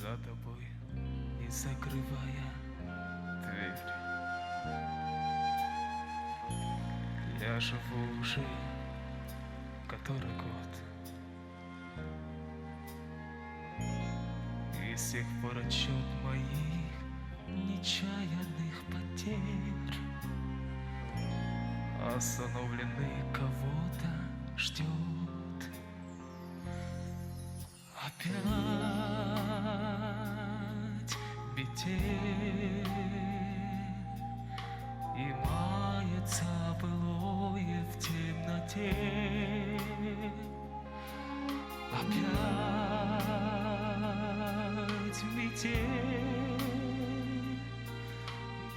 за тобой, не закрывая дверь. Я живу уже который год, и с тех пор отчет моих нечаянных потерь остановленный кого-то ждет. Опять метель, и мается былое в темноте. Опять метель,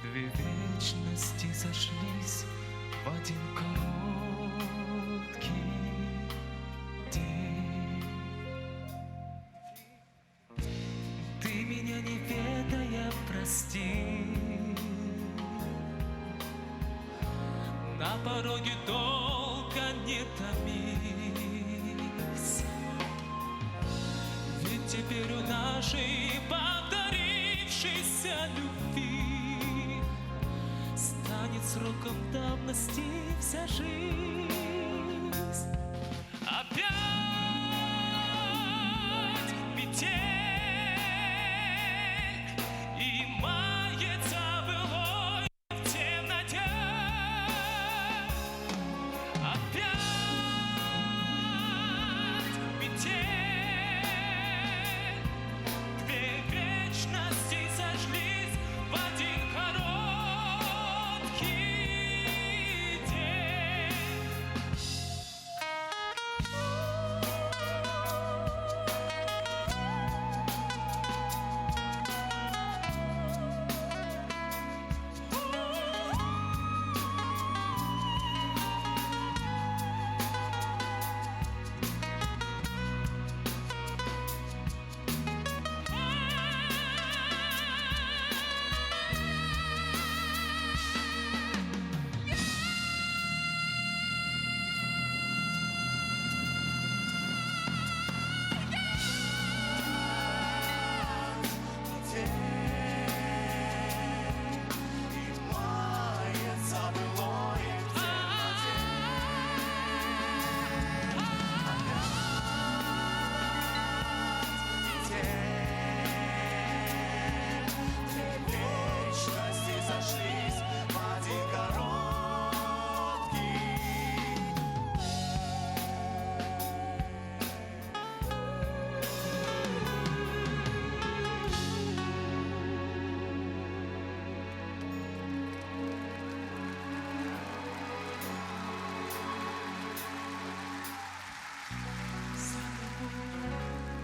две вечности сошлись в один короткий день. Ты меня не ведая прости, на пороге долго не томись, ведь теперь у нашей повторившейся любви станет сроком давности вся жизнь. Опять метель, и мается былое в темноте. Опять метель, две вечности сошлись в один короткий день.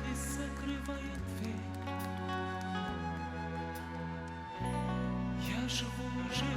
И закрывая дверь, я живу уже